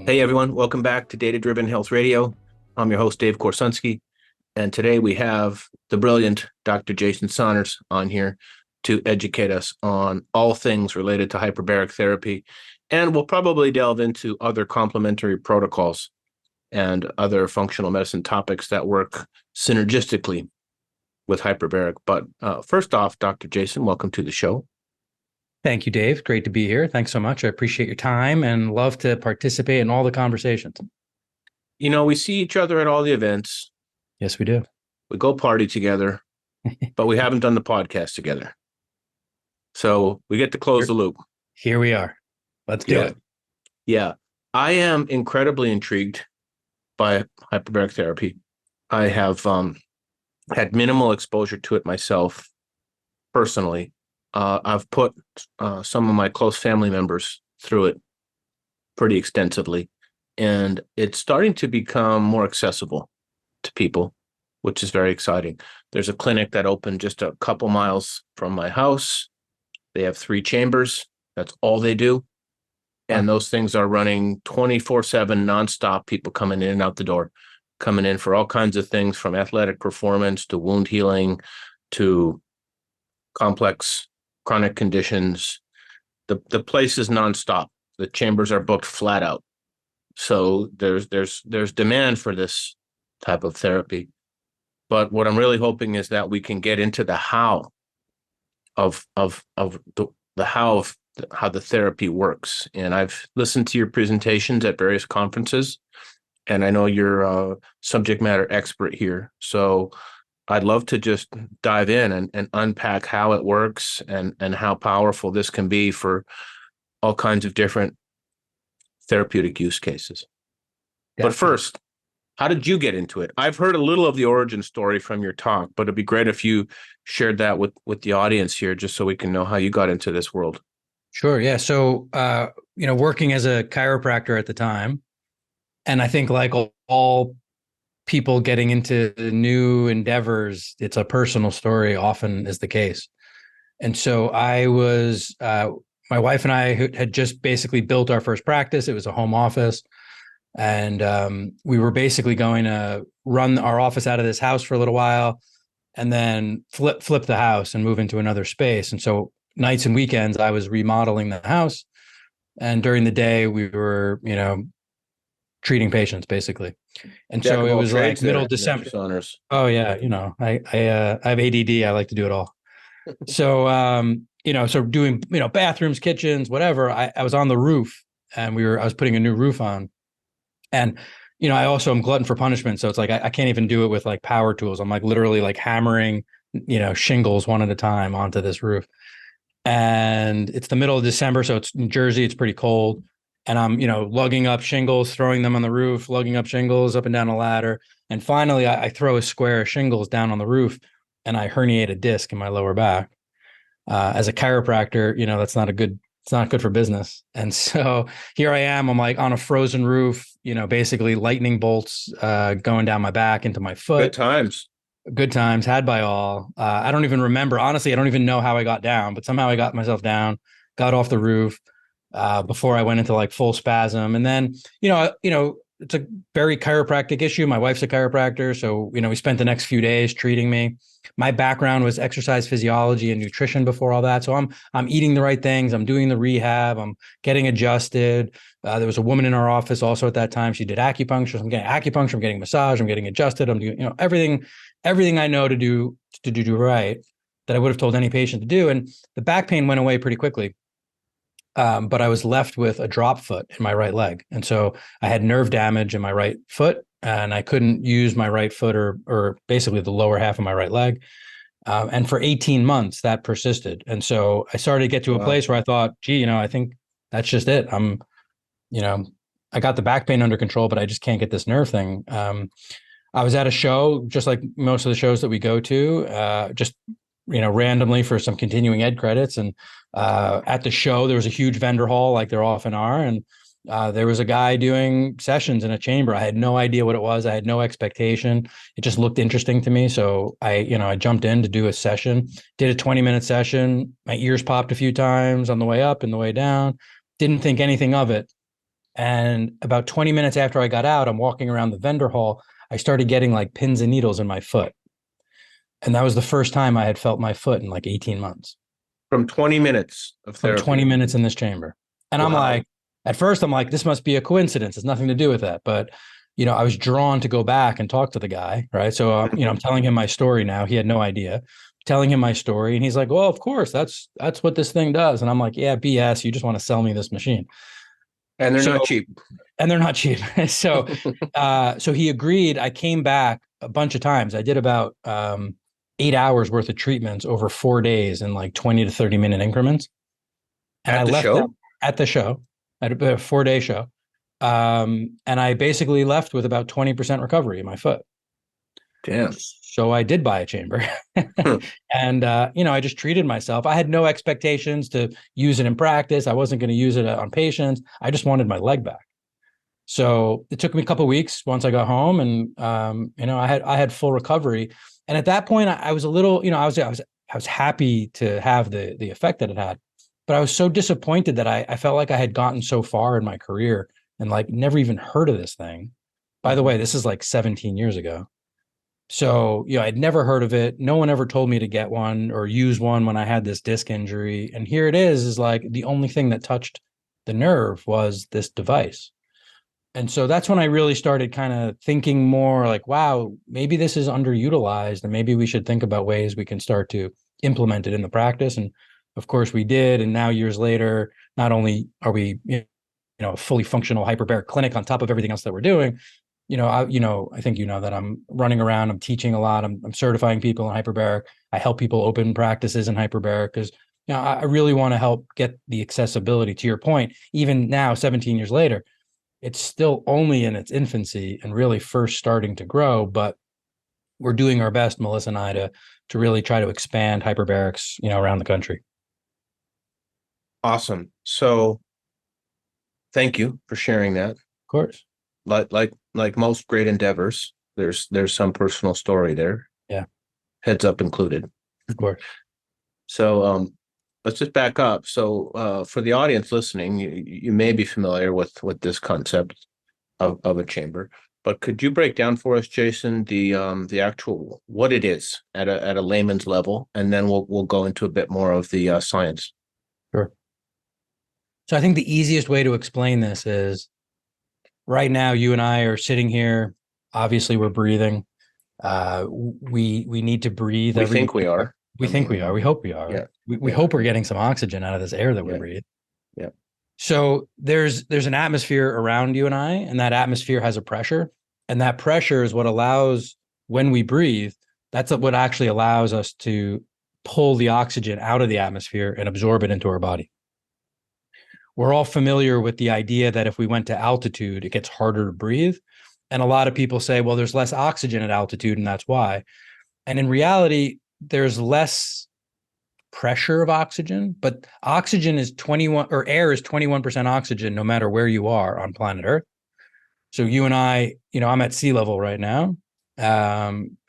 Hey everyone, welcome back to Data Driven Health Radio. I'm your host, Dave Korsunski, and today we have the brilliant Dr. Jason Saunders on here to educate us on all things related to hyperbaric therapy, and we'll probably delve into other complementary protocols and other functional medicine topics that work synergistically with hyperbaric. But first off, Dr. Jason, welcome to the show. Thank you, Dave. Great to be here. Thanks so much. I appreciate your time and love to participate in all the conversations. You know, we see each other at all the events. Yes, we do. We go party together, but we haven't done the podcast together. So we get to close the loop. Here we are. Let's do it. Yeah. I am incredibly intrigued by hyperbaric therapy. I have had minimal exposure to it myself personally. I've put some of my close family members through it pretty extensively, and it's starting to become more accessible to people, which is very exciting. There's a clinic that opened just a couple miles from my house. They have 3 chambers. That's all they do. And those things are running 24/7 nonstop, people coming in and out the door, coming in for all kinds of things from athletic performance to wound healing to complex chronic conditions. The place is nonstop. The chambers are booked flat out. So there's demand for this type of therapy. But what I'm really hoping is that we can get into the how of the how the therapy works. And I've listened to your presentations at various conferences, and I know you're a subject matter expert here. So I'd love to just dive in and unpack how it works and how powerful this can be for all kinds of different therapeutic use cases. Definitely. But first, how did you get into it? I've heard a little of the origin story from your talk, but it'd be great if you shared that with the audience here, just so we can know how you got into this world. Sure. Yeah. So, working as a chiropractor at the time, and I think like all people getting into new endeavors, it's a personal story, often is the case. And so I was, my wife and I had just basically built our first practice. It was a home office. And we were basically going to run our office out of this house for a little while and then flip the house and move into another space. And so nights and weekends, I was remodeling the house. And during the day, we were, treating patients basically. And so it was like middle December. Oh yeah. I have ADD. I like to do it all. So, so doing, bathrooms, kitchens, whatever. I was on the roof and I was putting a new roof on. And, I also am glutton for punishment. So it's like, I can't even do it with like power tools. I'm like literally like hammering, shingles one at a time onto this roof. And it's the middle of December. So it's New Jersey. It's pretty cold. And I'm, lugging up shingles, throwing them on the roof, lugging up shingles up and down a ladder. And finally, I throw a square of shingles down on the roof and I herniate a disc in my lower back. As a chiropractor, it's not good for business. And so here I am, I'm like on a frozen roof, basically lightning bolts going down my back into my foot. Good times had by all. I don't even remember. Honestly, I don't even know how I got down, but somehow I got myself down, got off the roof. Before I went into like full spasm. And then, it's a very chiropractic issue. My wife's a chiropractor. So, we spent the next few days treating me. My background was exercise physiology and nutrition before all that. So I'm eating the right things. I'm doing the rehab. I'm getting adjusted. There was a woman in our office also at that time. She did acupuncture. So I'm getting acupuncture. I'm getting massage. I'm getting adjusted. I'm doing, everything I know to do right that I would have told any patient to do. And the back pain went away pretty quickly. But I was left with a drop foot in my right leg. And so I had nerve damage in my right foot and I couldn't use my right foot or basically the lower half of my right leg. And for 18 months that persisted. And so I started to get to a place where I thought, gee, I think that's just it. I got the back pain under control, but I just can't get this nerve thing. I was at a show, just like most of the shows that we go to, just randomly for some continuing ed credits. And at the show, there was a huge vendor hall like there often are. And there was a guy doing sessions in a chamber. I had no idea what it was. I had no expectation. It just looked interesting to me. So I jumped in to do a session, did a 20-minute session. My ears popped a few times on the way up and the way down. Didn't think anything of it. And about 20 minutes after I got out, I'm walking around the vendor hall. I started getting like pins and needles in my foot. And that was the first time I had felt my foot in like 18 months. From 20 minutes of From therapy. 20 minutes in this chamber. And I'm Wow. like, at first, I'm like, this must be a coincidence. It's nothing to do with that. But, I was drawn to go back and talk to the guy. Right. So, I'm telling him my story now. He had no idea. Telling him my story. And he's like, well, of course, that's what this thing does. And I'm like, yeah, BS. You just want to sell me this machine. And they're not cheap. And they're not cheap. So, so he agreed. I came back a bunch of times. I did about 8 hours worth of treatments over 4 days in like 20 to 30 minute increments. And At I the left show? at the show, at a 4-day show. And I basically left with about 20% recovery in my foot. Damn. So I did buy a chamber. And, I just treated myself. I had no expectations to use it in practice. I wasn't going to use it on patients. I just wanted my leg back. So it took me a couple of weeks once I got home, and I had full recovery. And at that point, I was a little, I was happy to have the effect that it had, but I was so disappointed that I felt like I had gotten so far in my career and like never even heard of this thing. By the way, this is like 17 years ago. So, I'd never heard of it. No one ever told me to get one or use one when I had this disc injury. And here it is like the only thing that touched the nerve was this device. And so that's when I really started kind of thinking more like, wow, maybe this is underutilized and maybe we should think about ways we can start to implement it in the practice. And of course we did. And now years later, not only are we, a fully functional hyperbaric clinic on top of everything else that we're doing, I think that I'm running around, I'm teaching a lot, I'm certifying people in hyperbaric. I help people open practices in hyperbaric because, I really want to help get the accessibility. To your point, even now, 17 years later, it's still only in its infancy and really first starting to grow, but we're doing our best, Melissa and I, to really try to expand hyperbarics, around the country. Awesome. So thank you for sharing that. Of course. Like most great endeavors, there's some personal story there. Yeah. Heads up included. Of course. So let's just back up. So for the audience listening, you may be familiar with this concept of a chamber, but could you break down for us, Jason, the actual what it is at a layman's level, and then we'll go into a bit more of the science. Sure. So I think the easiest way to explain this is right now, you and I are sitting here. Obviously, we're breathing. We need to breathe. We think we are. We think we are. We hope we are. Yeah. We hope we're getting some oxygen out of this air that we breathe. Yeah. So there's an atmosphere around you and I, and that atmosphere has a pressure, and that pressure is what allows, when we breathe, that's what actually allows us to pull the oxygen out of the atmosphere and absorb it into our body. We're all familiar with the idea that if we went to altitude, it gets harder to breathe. And a lot of people say, well, there's less oxygen at altitude, and that's why. And in reality, there's less pressure of oxygen, but oxygen is 21, or air is 21% oxygen, no matter where you are on planet Earth. So you and I, I'm at sea level right now.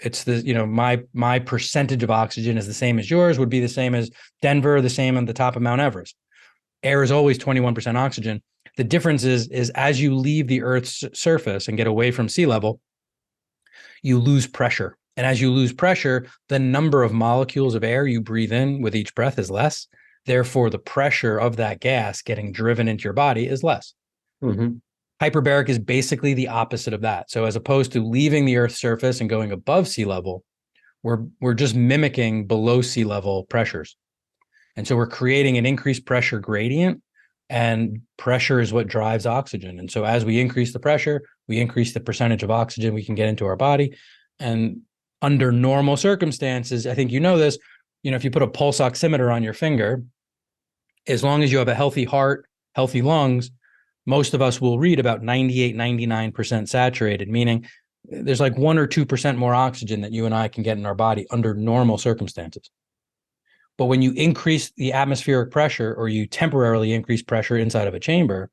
It's my percentage of oxygen is the same as yours, would be the same as Denver, the same on the top of Mount Everest. Air is always 21% oxygen. The difference is as you leave the Earth's surface and get away from sea level, you lose pressure. And as you lose pressure, the number of molecules of air you breathe in with each breath is less. Therefore, the pressure of that gas getting driven into your body is less. Mm-hmm. Hyperbaric is basically the opposite of that. So as opposed to leaving the Earth's surface and going above sea level, we're just mimicking below sea level pressures. And so we're creating an increased pressure gradient, and pressure is what drives oxygen. And so as we increase the pressure, we increase the percentage of oxygen we can get into our body. And under normal circumstances, I think this, if you put a pulse oximeter on your finger, as long as you have a healthy heart, healthy lungs, most of us will read about 98, 99% saturated, meaning there's like 1 or 2% more oxygen that you and I can get in our body under normal circumstances. But when you increase the atmospheric pressure, or you temporarily increase pressure inside of a chamber,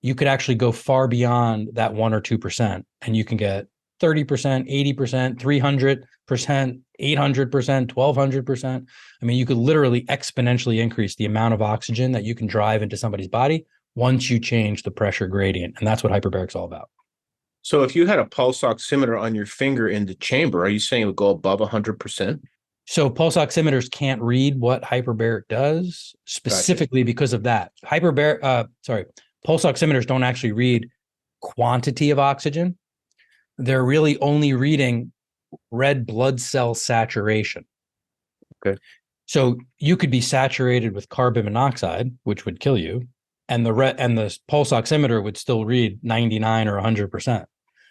you could actually go far beyond that 1 or 2%. And you can get 30%, 80%, 300%, 800%, 1200%. I mean, you could literally exponentially increase the amount of oxygen that you can drive into somebody's body once you change the pressure gradient. And that's what hyperbaric's all about. So if you had a pulse oximeter on your finger in the chamber, are you saying it would go above 100%? So pulse oximeters can't read what hyperbaric does specifically because of that. Pulse oximeters don't actually read quantity of oxygen. They're really only reading red blood cell saturation. Okay. So you could be saturated with carbon monoxide, which would kill you, and the pulse oximeter would still read 99 or 100%.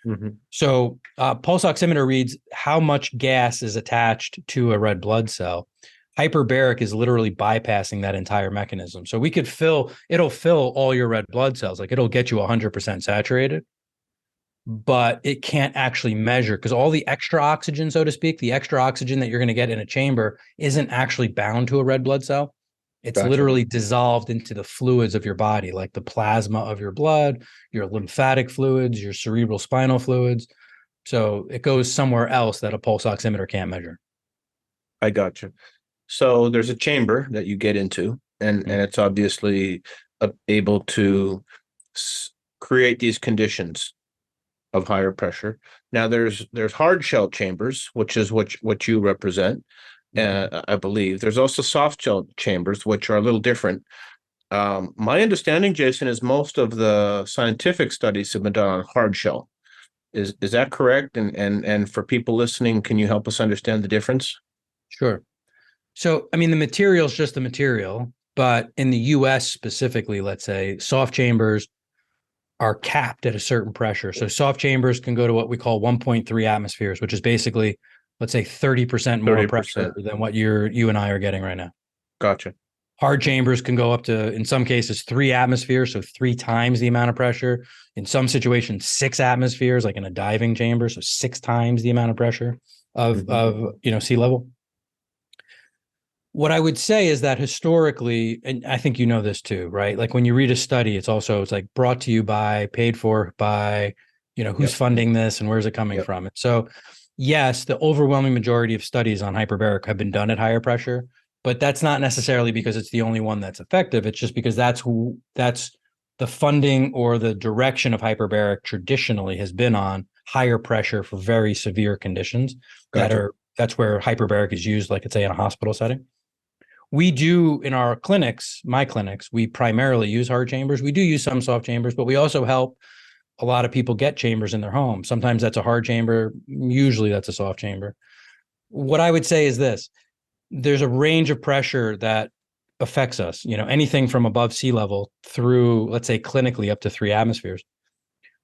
Mm-hmm. So pulse oximeter reads how much gas is attached to a red blood cell. Hyperbaric is literally bypassing that entire mechanism. So it'll fill all your red blood cells. Like it'll get you 100% saturated, but it can't actually measure because all the extra oxygen, so to speak, the extra oxygen that you're going to get in a chamber isn't actually bound to a red blood cell. It's literally dissolved into the fluids of your body, like the plasma of your blood, your lymphatic fluids, your cerebral spinal fluids. So it goes somewhere else that a pulse oximeter can't measure. I got you. So there's a chamber that you get into, and it's obviously able to create these conditions of higher pressure. Now there's hard shell chambers, which is what you represent. I believe there's also soft shell chambers, which are a little different. My understanding, Jason, is most of the scientific studies have been done on hard shell. Is that correct? And for people listening, can you help us understand the difference? Sure. So, I mean, the material is just the material, but in the US specifically, let's say soft chambers are capped at a certain pressure. So soft chambers can go to what we call 1.3 atmospheres, which is basically, let's say 30% more 30%. pressure than what you and I are getting right now. Gotcha. Hard chambers can go up to, in some cases, 3 atmospheres, so 3 times the amount of pressure. In some situations, 6 atmospheres, like in a diving chamber, so 6 times the amount of pressure of sea level. What I would say is that historically, and I think you know this too, right? Like when you read a study, it's like brought to you by, paid for by, who's funding this and where's it coming from? And so, yes, the overwhelming majority of studies on hyperbaric have been done at higher pressure, but that's not necessarily because it's the only one that's effective. It's just because that's the funding or the direction of hyperbaric traditionally has been on higher pressure for very severe conditions. Gotcha. That's where hyperbaric is used, like, let's say, in a hospital setting. We do in our clinics, my clinics, we primarily use hard chambers. We do use some soft chambers, but we also help a lot of people get chambers in their home. Sometimes that's a hard chamber. Usually that's a soft chamber. What I would say is this: there's a range of pressure that affects us, anything from above sea level through, let's say, clinically up to 3 atmospheres.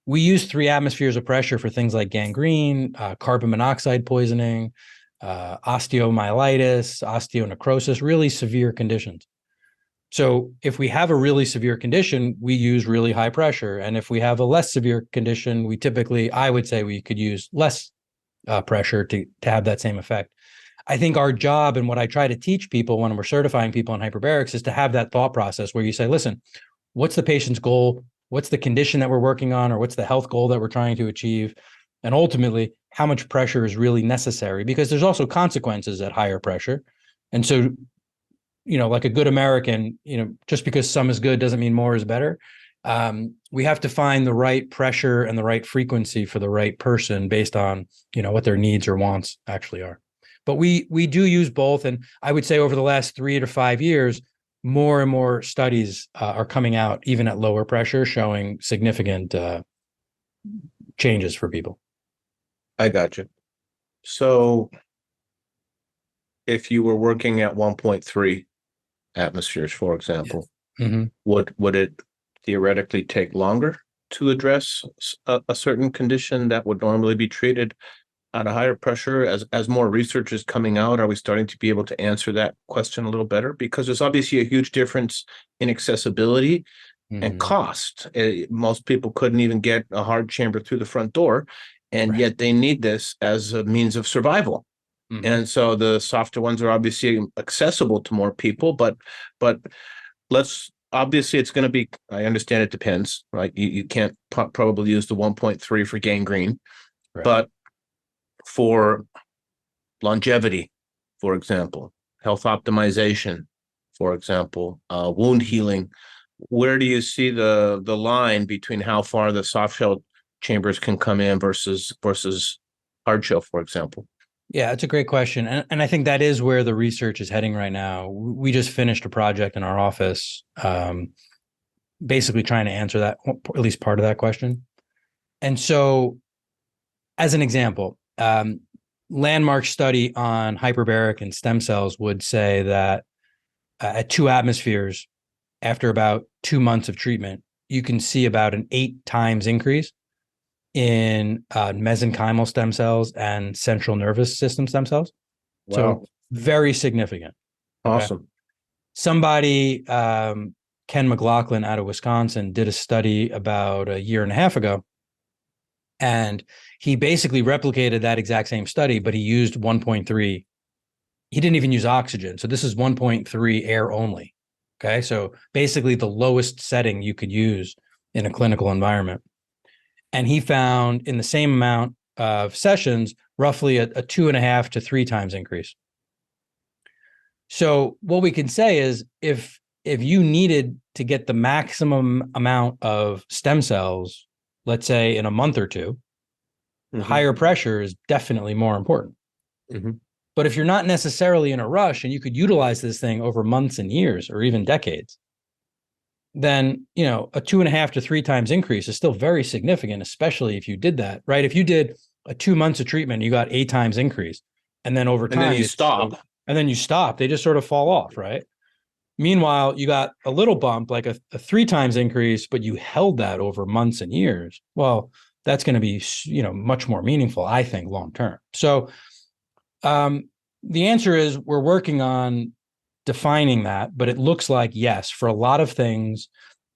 We use 3 atmospheres of pressure for things like gangrene, carbon monoxide poisoning, osteomyelitis, osteonecrosis, really severe conditions. So if we have a really severe condition, we use really high pressure. And if we have a less severe condition, I would say we could use less pressure to have that same effect. I think our job and what I try to teach people when we're certifying people in hyperbarics is to have that thought process where you say, listen, what's the patient's goal? What's the condition that we're working on, or what's the health goal that we're trying to achieve? And ultimately, how much pressure is really necessary? Because there's also consequences at higher pressure. And so, like a good American, just because some is good doesn't mean more is better. We have to find the right pressure and the right frequency for the right person based on, what their needs or wants actually are. But we do use both. And I would say over the last 3 to 5 years, more and more studies are coming out, even at lower pressure, showing significant changes for people. I got you. So if you were working at 1.3 atmospheres, for example, would it theoretically take longer to address a certain condition that would normally be treated at a higher pressure? As more research is coming out, are we starting to be able to answer that question a little better? Because there's obviously a huge difference in accessibility and cost. Most people couldn't even get a hard chamber through the front door, and yet they need this as a means of survival. And so the softer ones are obviously accessible to more people, but obviously it's going to be, I understand it depends, right? You can't probably use the 1.3 for gangrene, but for longevity, for example, health optimization, for example, wound healing, where do you see the line between how far the soft shell chambers can come in versus hard shell, for example? Yeah, it's a great question. And I think that is where the research is heading right now. We just finished a project in our office, basically trying to answer that, at least part of that question. And so, as an example, landmark study on hyperbaric and stem cells would say that at 2 atmospheres, after about 2 months of treatment, you can see about an 8 times increase in mesenchymal stem cells and central nervous system stem cells. Wow. So very significant. Okay? Awesome. Somebody, Ken McLaughlin out of Wisconsin, did a study about a year and a half ago. And he basically replicated that exact same study, but he used 1.3. He didn't even use oxygen. So this is 1.3 air only. Okay. So basically the lowest setting you could use in a clinical environment. And he found in the same amount of sessions, roughly a 2.5 to 3 times increase. So what we can say is if you needed to get the maximum amount of stem cells, let's say in a month or two, higher pressure is definitely more important. But if you're not necessarily in a rush and you could utilize this thing over months and years or even decades, then, a 2.5 to 3 times increase is still very significant, especially if you did that, right? If you did a 2 months of treatment, you got 8 times increase. And then over time, and then you stop. And then you stop. They just sort of fall off, right? Meanwhile, you got a little bump, like a 3 times increase, but you held that over months and years. Well, that's going to be, much more meaningful, I think, long term. So the answer is we're working on defining that, but it looks like, yes, for a lot of things,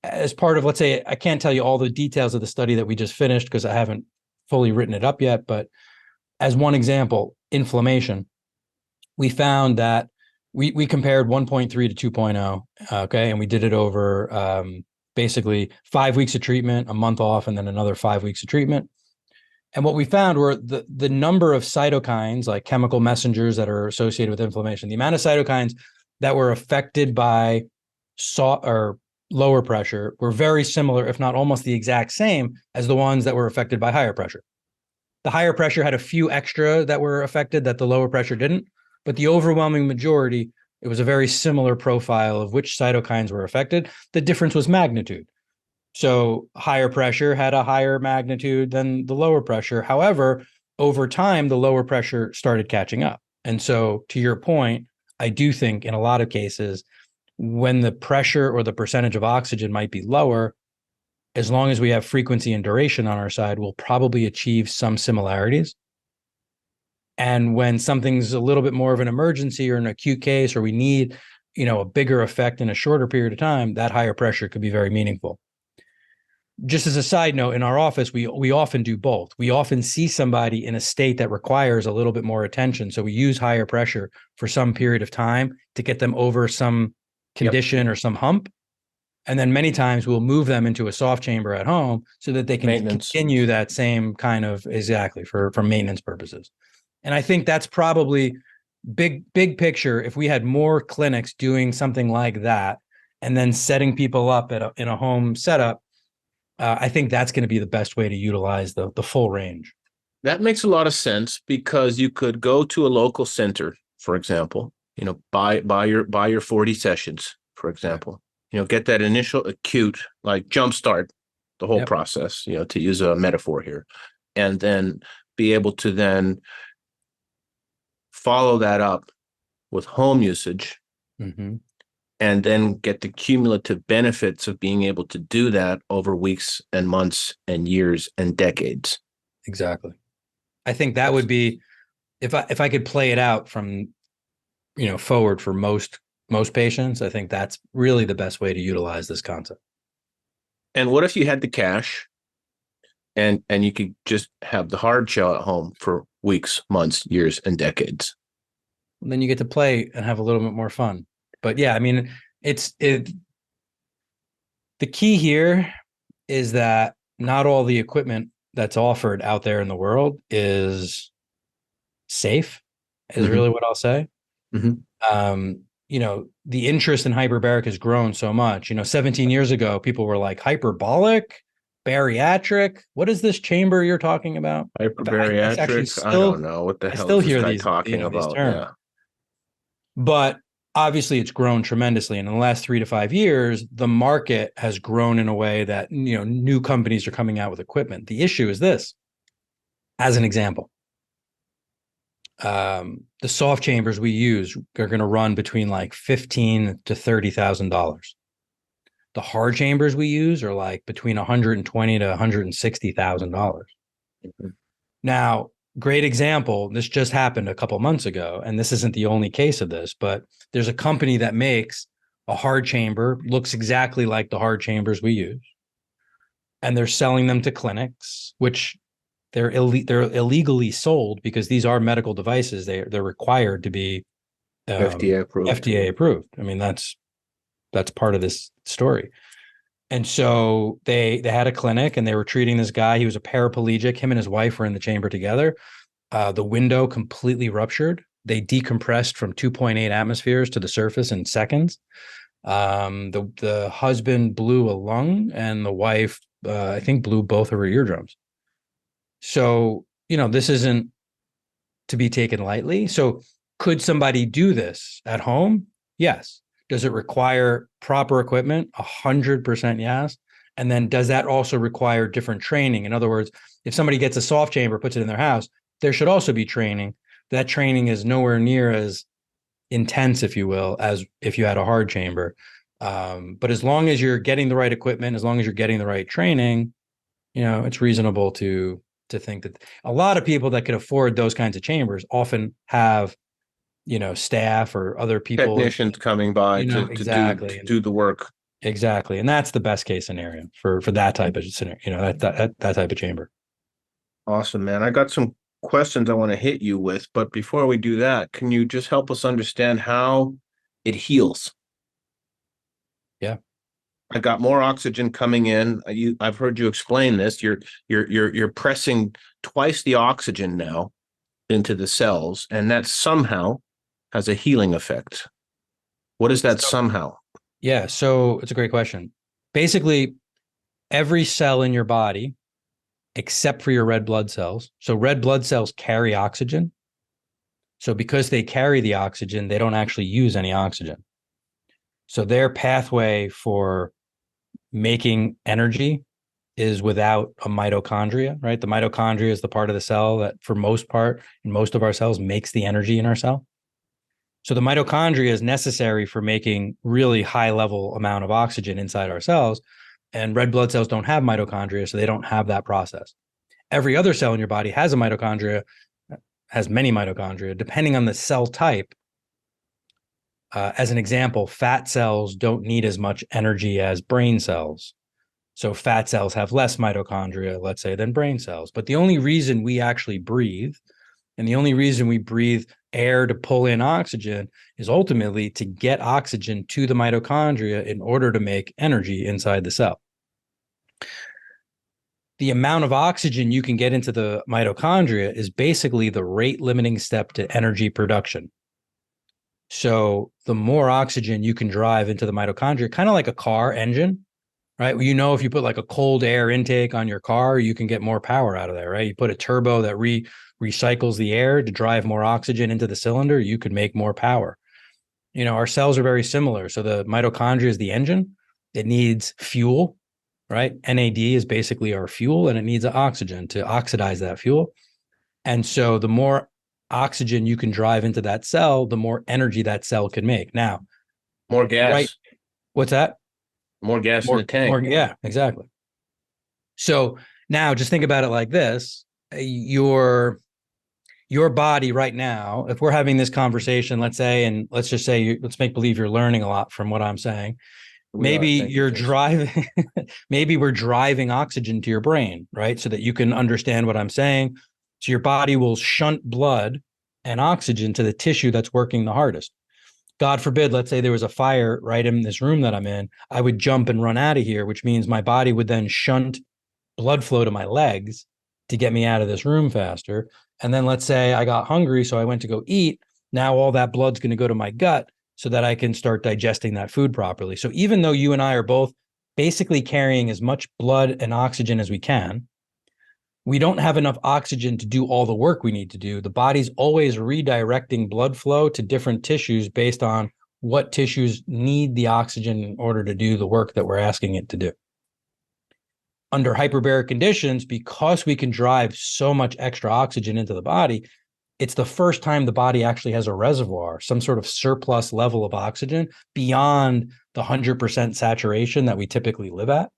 as part of, let's say, I can't tell you all the details of the study that we just finished because I haven't fully written it up yet, but as one example, inflammation, we found that we compared 1.3 to 2.0, okay, and we did it over basically 5 weeks of treatment, a month off, and then another 5 weeks of treatment. And what we found were the number of cytokines, like chemical messengers that are associated with inflammation, the amount of cytokines that were affected by or lower pressure were very similar, if not almost the exact same, as the ones that were affected by higher pressure. The higher pressure had a few extra that were affected that the lower pressure didn't, but the overwhelming majority, it was a very similar profile of which cytokines were affected. The difference was magnitude. So higher pressure had a higher magnitude than the lower pressure. However, over time, the lower pressure started catching up. And so to your point, I do think in a lot of cases, when the pressure or the percentage of oxygen might be lower, as long as we have frequency and duration on our side, we'll probably achieve some similarities. And when something's a little bit more of an emergency or an acute case, or we need, a bigger effect in a shorter period of time, that higher pressure could be very meaningful. Just as a side note, in our office, we often do both. We often see somebody in a state that requires a little bit more attention. So we use higher pressure for some period of time to get them over some condition or some hump. And then many times we'll move them into a soft chamber at home so that they can continue that same kind of, exactly, for maintenance purposes. And I think that's probably big picture. If we had more clinics doing something like that and then setting people up in a home setup, I think that's going to be the best way to utilize the full range. That makes a lot of sense because you could go to a local center, for example, buy your 40 sessions, for example, get that initial acute, like jumpstart the whole process, to use a metaphor here, and then be able to then follow that up with home usage. And then get the cumulative benefits of being able to do that over weeks and months and years and decades. Exactly. I think that would be, if I could play it out from, forward for most patients, I think that's really the best way to utilize this concept. And what if you had the cash and you could just have the hard shell at home for weeks, months, years, and decades? And then you get to play and have a little bit more fun. But yeah, I mean, the key here is that not all the equipment that's offered out there in the world is safe, is really what I'll say. the interest in hyperbaric has grown so much. 17 years ago, people were like, hyperbolic, bariatric. What is this chamber you're talking about? I actually Hyperbariatric. I don't know what the I hell still is this hear guy these, talking these about. terms. Yeah. But obviously it's grown tremendously. And in the last 3 to 5 years, the market has grown in a way that, new companies are coming out with equipment. The issue is this, as an example. The soft chambers we use are going to run between like $15,000 to $30,000. The hard chambers we use are like between $120,000 to $160,000. Mhm. Now, great example. This just happened a couple months ago, and this isn't the only case of this, but there's a company that makes a hard chamber, looks exactly like the hard chambers we use, and they're selling them to clinics, which they're illegally sold because these are medical devices. They're required to be FDA approved. FDA approved. I mean, that's part of this story. And so they had a clinic and they were treating this guy. He was a paraplegic. Him and his wife were in the chamber together. The window completely ruptured. They decompressed from 2.8 atmospheres to the surface in seconds. The husband blew a lung and the wife, I think, blew both of her eardrums. So, this isn't to be taken lightly. So could somebody do this at home? Yes. Does it require proper equipment? 100% yes. And then does that also require different training? In other words, if somebody gets a soft chamber, puts it in their house, there should also be training. That training is nowhere near as intense, if you will, as if you had a hard chamber. But as long as you're getting the right equipment, as long as you're getting the right training, it's reasonable to think that a lot of people that could afford those kinds of chambers often have, staff or other people, Technicians coming by exactly to do the work. Exactly. And that's the best case scenario for that type of scenario, that type of chamber. Awesome, man. I got some questions I want to hit you with, but before we do that, can you just help us understand how it heals? Yeah. I got more oxygen coming in. I've heard you explain this. You're pressing twice the oxygen now into the cells, and that somehow has a healing effect. What is that somehow? Yeah, so it's a great question. Basically, every cell in your body, except for your red blood cells. So red blood cells carry oxygen. So because they carry the oxygen, they don't actually use any oxygen. So their pathway for making energy is without a mitochondria, right? The mitochondria is the part of the cell that, for most part, in most of our cells, makes the energy in our cell. So the mitochondria is necessary for making really high level amount of oxygen inside our cells. And red blood cells don't have mitochondria, so they don't have that process. Every other cell in your body has a mitochondria, has many mitochondria, depending on the cell type. As an example, fat cells don't need as much energy as brain cells. So fat cells have less mitochondria, let's say, than brain cells. But the only reason we actually breathe, and the only reason we breathe air to pull in oxygen, is ultimately to get oxygen to the mitochondria in order to make energy inside the cell. The amount of oxygen you can get into the mitochondria is basically the rate limiting step to energy production. So the more oxygen you can drive into the mitochondria, kind of like a car engine, right? Well, if you put like a cold air intake on your car, you can get more power out of there, right? You put a turbo that recycles the air to drive more oxygen into the cylinder, you could make more power. Our cells are very similar. So the mitochondria is the engine. It needs fuel, right? NAD is basically our fuel, and it needs oxygen to oxidize that fuel. And so the more oxygen you can drive into that cell, the more energy that cell can make. Now, more gas. Right? What's that? More gas in the tank. Yeah, exactly. So now just think about it like this. Your body right now, if we're having this conversation, let's say, and let's just say, let's make believe you're learning a lot from what I'm saying. Maybe you're driving, maybe we're driving oxygen to your brain, right? So that you can understand what I'm saying. So your body will shunt blood and oxygen to the tissue that's working the hardest. God forbid, let's say there was a fire right in this room that I'm in, I would jump and run out of here, which means my body would then shunt blood flow to my legs to get me out of this room faster. And then let's say I got hungry, so I went to go eat. Now all that blood's going to go to my gut. so that I can start digesting that food properly. So even though you and I are both basically carrying as much blood and oxygen as we can, we don't have enough oxygen to do all the work we need to do. The body's always redirecting blood flow to different tissues based on what tissues need the oxygen in order to do the work that we're asking it to do. Under hyperbaric conditions, because we can drive so much extra oxygen into the body, it's the first time the body actually has a reservoir, some sort of surplus level of oxygen beyond the 100% saturation that we typically live at.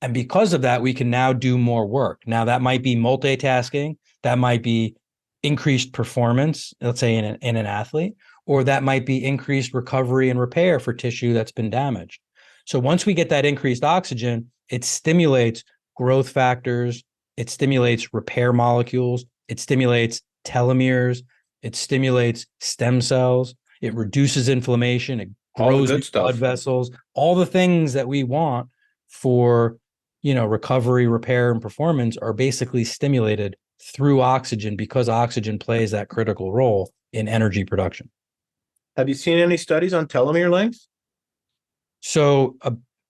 And because of that, we can now do more work. Now, that might be multitasking, that might be increased performance, let's say in an athlete, or that might be increased recovery and repair for tissue that's been damaged. So once we get that increased oxygen, it stimulates growth factors, it stimulates repair molecules, it stimulates telomeres, it stimulates stem cells, it reduces inflammation, it grows blood vessels, all the things that we want for, recovery, repair, and performance are basically stimulated through oxygen because oxygen plays that critical role in energy production. Have you seen any studies on telomere length? So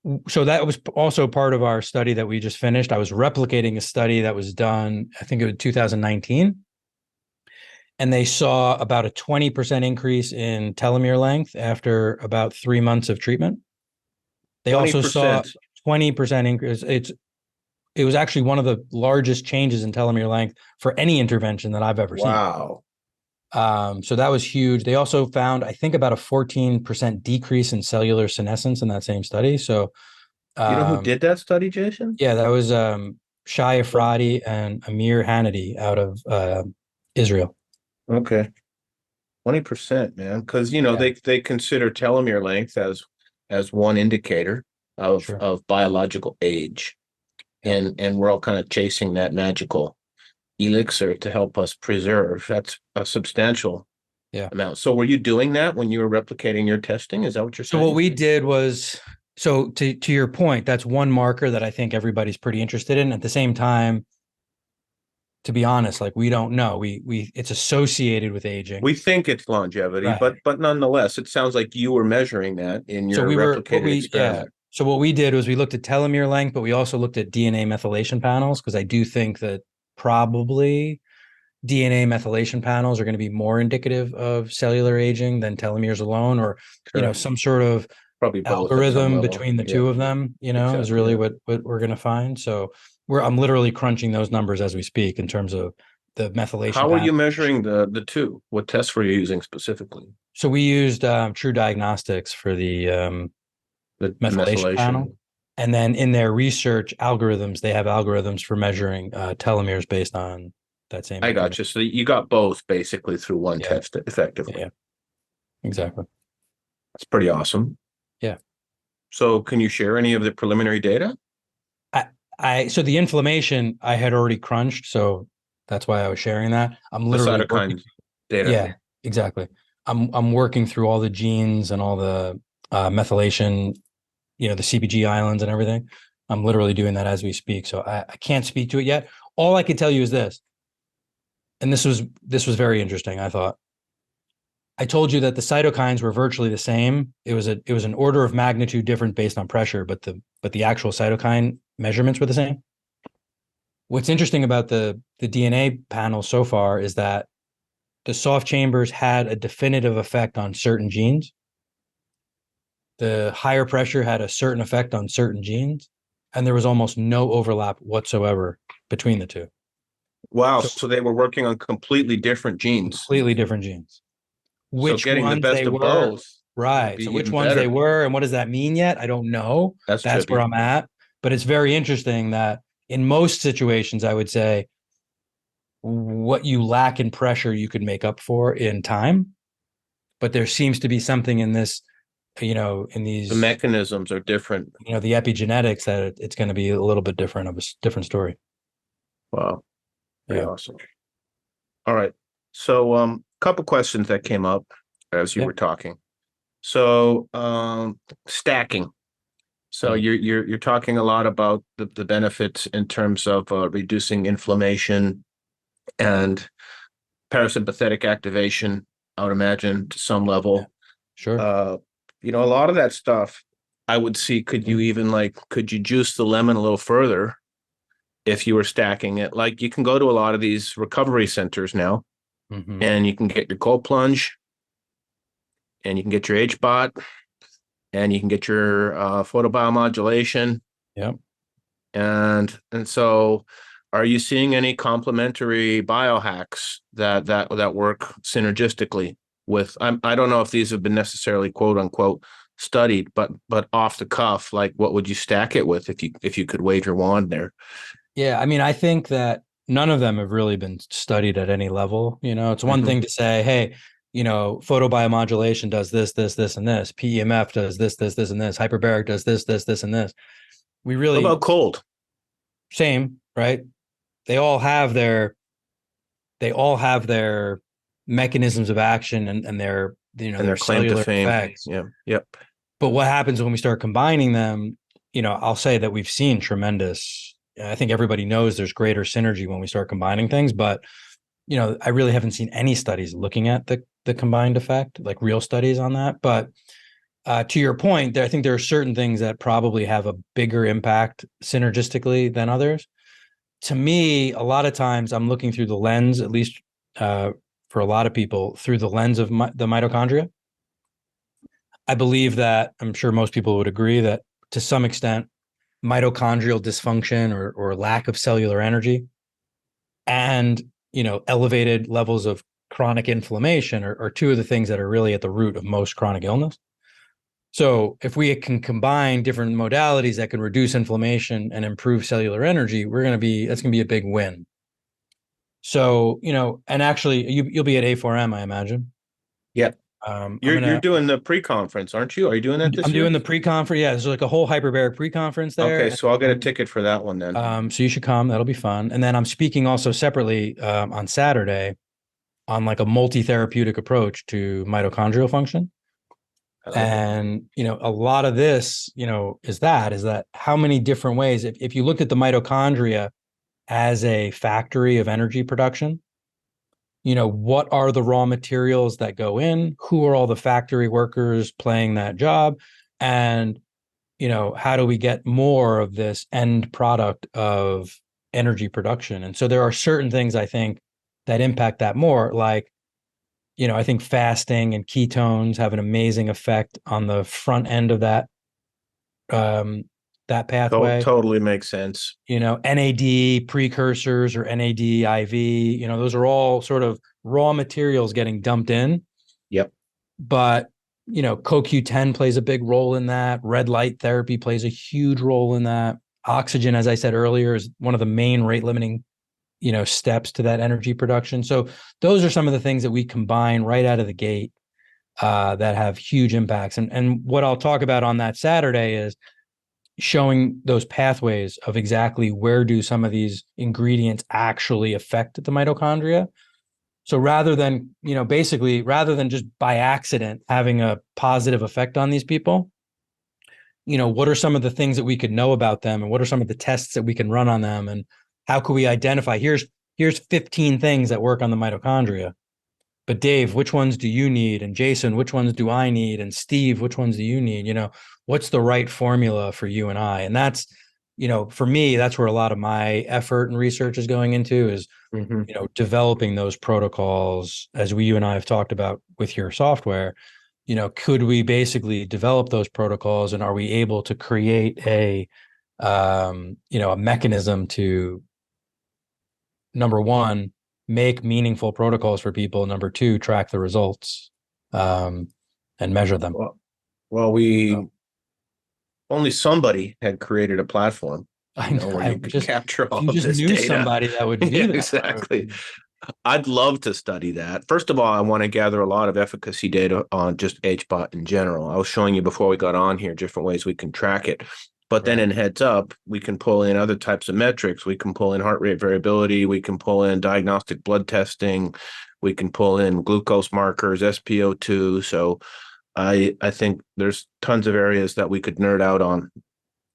that was also part of our study that we just finished. I was replicating a study that was done, I think it was 2019. And they saw about a 20% increase in telomere length after about 3 months of treatment. They 20%. Also saw 20% increase. It was actually one of the largest changes in telomere length for any intervention that I've ever seen. Wow. So that was huge. They also found, I think, about a 14% decrease in cellular senescence in that same study. So, you know who did that study, Jason? Yeah, that was Shai Efrati and Amir Hanadi out of Israel. Okay, 20%, man, because they consider telomere length as one indicator of biological age, and we're all kind of chasing that magical elixir to help us preserve. That's a substantial amount. So were you doing that when you were replicating your testing? Is that what you're saying? So what we did was, to your point, that's one marker that I think everybody's pretty interested in. At the same time, to be honest, like, we don't know. We it's associated with aging. We think it's longevity, right. but nonetheless, it sounds like you were measuring that in your replicated experiment. So what we did was we looked at telomere length, but we also looked at DNA methylation panels, because I do think that probably DNA methylation panels are going to be more indicative of cellular aging than telomeres alone, or some sort of probably algorithm between the two of them, is really what we're going to find. So I'm literally crunching those numbers as we speak in terms of the methylation. How are you measuring the two? What tests were you using specifically? So we used True Diagnostics for the methylation panel. And then in their research algorithms, they have algorithms for measuring telomeres based on that same. I got you. So you got both basically through one test effectively. Yeah, exactly. That's pretty awesome. Yeah. So can you share any of the preliminary data? So the inflammation I had already crunched, so that's why I was sharing that. I'm literally the cytokine data. Yeah, exactly. I'm working through all the genes and all the methylation, the CpG islands and everything. I'm literally doing that as we speak. So I can't speak to it yet. All I can tell you is this, and this was very interesting, I thought. I told you that the cytokines were virtually the same. It was an order of magnitude different based on pressure, but the actual cytokine measurements were the same. What's interesting about the DNA panel so far is that the soft chambers had a definitive effect on certain genes. The higher pressure had a certain effect on certain genes, and there was almost no overlap whatsoever between the two. Wow. So they were working on completely different genes. Completely different genes. Which getting the best of both. Right. So which ones they were and what does that mean yet? I don't know. That's where I'm at. But it's very interesting that in most situations, I would say, what you lack in pressure, you could make up for in time. But there seems to be something in this, in these. The mechanisms are different. The epigenetics, that it's going to be a little bit different, of a different story. Wow. Very awesome. All right. So couple questions that came up as you were talking. So stacking. So you're talking a lot about the benefits in terms of reducing inflammation and parasympathetic activation, I would imagine, to some level. Sure. Uh, a lot of that stuff I would see, could you juice the lemon a little further if you were stacking it? Like you can go to a lot of these recovery centers now Hmm. and you can get your cold plunge and you can get your HBOT and you can get your photobiomodulation. Yep. And so are you seeing any complementary biohacks that work synergistically with I don't know if these have been necessarily quote unquote studied, but off the cuff, like what would you stack it with if you could wave your wand there? Yeah, I mean, I think that none of them have really been studied at any level. It's one Hmm. thing to say, hey, photobiomodulation does this, this, this, and this. PEMF does this, this, this, and this. Hyperbaric does this, this, this, and this. We What really about cold? same, right? They all have their they all have their mechanisms of action and their And their their claim to cellular fame. effects. Yeah. Yep. But what happens when we start combining them? I'll say that we've seen tremendous. I think everybody knows there's greater synergy when we start combining things, but I really haven't seen any studies looking at the combined effect, like real studies on that. But to your point, I think there are certain things that probably have a bigger impact synergistically than others. To me, a lot of times I'm looking through the lens, at least uh, for a lot of people, through the lens of the mitochondria. I believe that I'm sure most people would agree that to some extent, mitochondrial dysfunction or lack of cellular energy and elevated levels of chronic inflammation are two of the things that are really at the root of most chronic illness. So if we can combine different modalities that can reduce inflammation and improve cellular energy, that's going to be a big win. So, and actually you'll be at A4M, I imagine. Yep. I'm You're gonna doing the pre-conference, aren't you? Are you doing that I'm this doing year? the pre-conference. Yeah, there's like a whole hyperbaric pre-conference Okay, there. so I'll get a ticket for that one then. So you should come. That'll be fun. And then I'm speaking also separately on Saturday on like a multi-therapeutic approach to mitochondrial function. I like it. And a lot of this, is that how many different ways, if you looked at the mitochondria as a factory of energy production, what are the raw materials that go in? Who are all the factory workers playing that job? And, how do we get more of this end product of energy production? And so there are certain things I think that impact that more, like, I think fasting and ketones have an amazing effect on the front end of um, that pathway. Totally makes sense. NAD precursors or NAD IV, those are all sort of raw materials getting dumped in. Yep. But, CoQ10 plays a big role in that. Red light therapy plays a huge role in that. Oxygen, as I said earlier, is one of the main rate limiting, steps to that energy production. So those are some of the things that we combine right out of the gate that have huge impacts. And what I'll talk about on that Saturday is showing those pathways of exactly where do some of these ingredients actually affect the mitochondria. So rather than just by accident having a positive effect on these people, what are some of the things that we could know about them and what are some of the tests that we can run on them and how could we identify here's 15 things that work on the mitochondria. But Dave, which ones do you need? And Jason, which ones do I need? And Steve, which ones do you need? What's the right formula for you and I? And that's, for me, that's where a lot of my effort and research is going into is, Hmm. developing those protocols as you and I have talked about with your software. Could we basically develop those protocols and are we able to create a mechanism to, number one, make meaningful protocols for people. Number two, track the results um, and measure them. Well, we only somebody had created a platform, where I you could just capture if all you of just this knew data. somebody that would Yeah, do that. exactly. I'd love to study that. First of all, I want to gather a lot of efficacy data on just HBOT in general. I was showing you before we got on here different ways we can track it. But then Right. in heads up, we can pull in other types of metrics. We can pull in heart rate variability. We can pull in diagnostic blood testing. We can pull in glucose markers, SpO2. So I think there's tons of areas that we could nerd out on.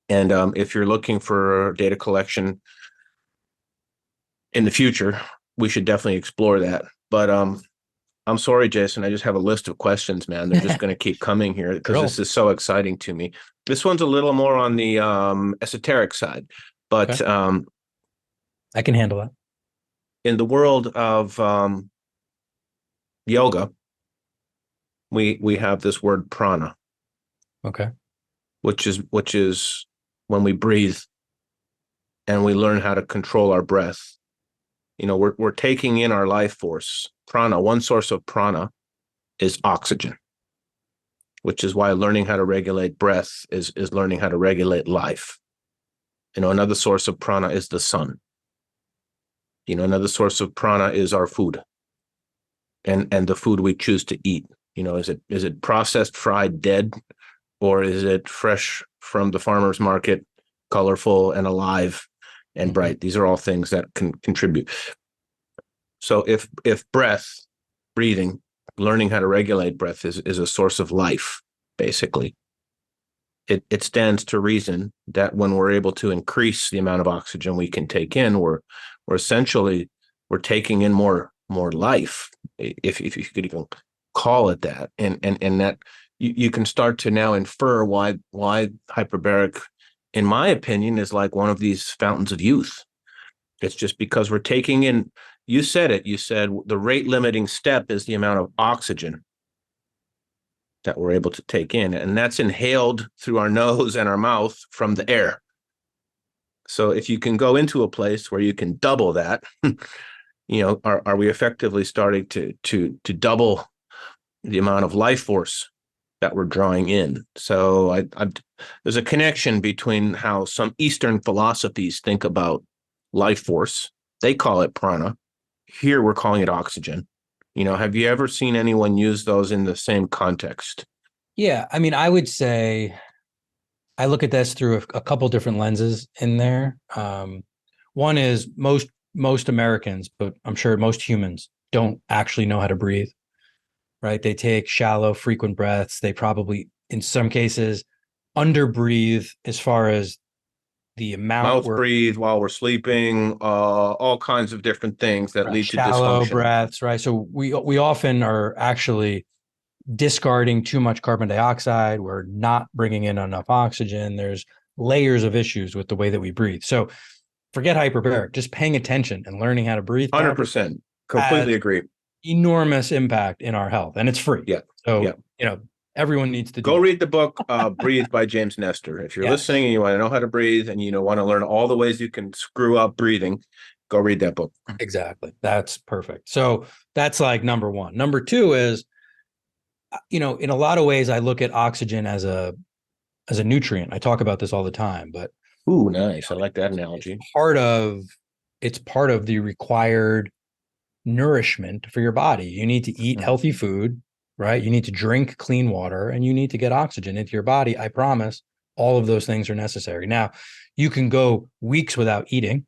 And if you're looking for data collection in the future, we should definitely explore that. But I'm sorry, Jason. I just have a list of questions, man. They're just going to keep coming here because this is so exciting to me. This one's a little more on the esoteric side, but I can handle that. In the world of yoga, we have this word prana, Okay. which is when we breathe and we learn how to control our breath. You know, we're taking in our life force. Prana, one source of prana is oxygen, which is why learning how to regulate breath is learning how to regulate life. You know, another source of prana is the sun. You know, another source of prana is our food and the food we choose to eat. You know, is it processed, fried, dead, or is it fresh from the farmer's market, colorful and alive and bright? These are all things that can contribute. So if breathing, learning how to regulate breath is a source of life, basically, it stands to reason that when we're able to increase the amount of oxygen we can take in, we're essentially taking in more life, if you could even call it that, and that you can start to now infer why hyperbaric, in my opinion, is like one of these fountains of youth. It's just because we're taking in. You said it. You said the rate limiting step is the amount of oxygen that we're able to take in, and that's inhaled through our nose and our mouth from the air. So if you can go into a place where you can double that, you know, are we effectively starting to double the amount of life force that we're drawing in? So there's a connection between how some Eastern philosophies think about life force. They call it prana. Here we're calling it oxygen. You know, have you ever seen anyone use those in the same context? Yeah, I mean, I would say I look at this through a couple different lenses in there. One is most Americans, but I'm sure most humans don't actually know how to breathe, right? They take shallow, frequent breaths. They probably, in some cases, underbreathe as far as the amount. Mouth breathe while we're sleeping, all kinds of different things that lead to shallow dysfunction. breaths, right? So we often are actually discarding too much carbon dioxide. We're not bringing in enough oxygen. There's layers of issues with the way that we breathe. So forget hyperbaric, just paying attention and learning how to breathe. 100%. Completely agree. Enormous impact in our health, and it's free. Yeah. So, yeah. You know, everyone needs to go read the book, Breathe by James Nestor. If you're listening and you want to know how to breathe and, you know, want to learn all the ways you can screw up breathing, go read that book. Exactly. That's perfect. So that's like number one. Number two is, you know, in a lot of ways, I look at oxygen as a nutrient. I talk about this all the time, but ooh, nice. I like that analogy. It's part of the required nourishment for your body. You need to eat healthy food, right? You need to drink clean water, and you need to get oxygen into your body. I promise all of those things are necessary. Now, you can go weeks without eating.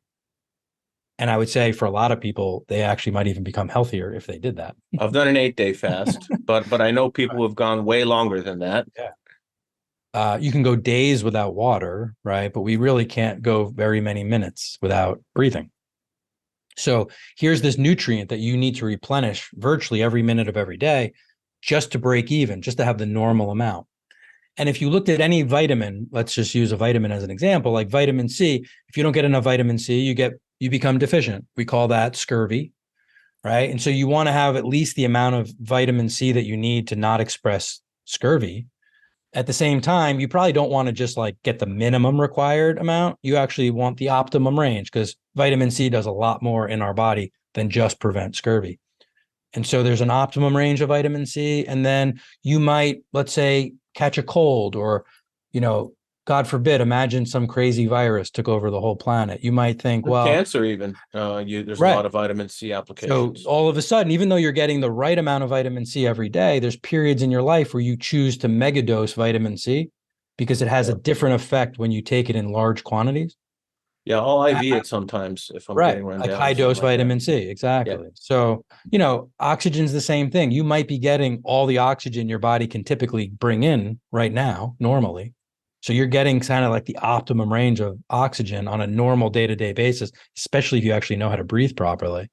And I would say for a lot of people, they actually might even become healthier if they did that. I've done an 8-day fast, but I know people who have gone way longer than that. Yeah. You can go days without water, right? But we really can't go very many minutes without breathing. So here's this nutrient that you need to replenish virtually every minute of every day just to break even, just to have the normal amount. And if you looked at any vitamin, let's just use a vitamin as an example, like vitamin C, if you don't get enough vitamin C, you become deficient. We call that scurvy, right? And so you want to have at least the amount of vitamin C that you need to not express scurvy. At the same time, you probably don't want to just like get the minimum required amount. You actually want the optimum range, because vitamin C does a lot more in our body than just prevent scurvy. And so there's an optimum range of vitamin C. And then you might, let's say, catch a cold, or, you know, God forbid, imagine some crazy virus took over the whole planet. You might think, well, cancer even, there's a lot of vitamin C applications. So all of a sudden, even though you're getting the right amount of vitamin C every day, there's periods in your life where you choose to megadose vitamin C because it has a different effect when you take it in large quantities. Yeah, I'll IV it sometimes if I'm getting run down. Like high dose vitamin C. Exactly. Yeah. So, you know, oxygen's the same thing. You might be getting all the oxygen your body can typically bring in right now, normally. So you're getting kind of like the optimum range of oxygen on a normal day-to-day basis, especially if you actually know how to breathe properly.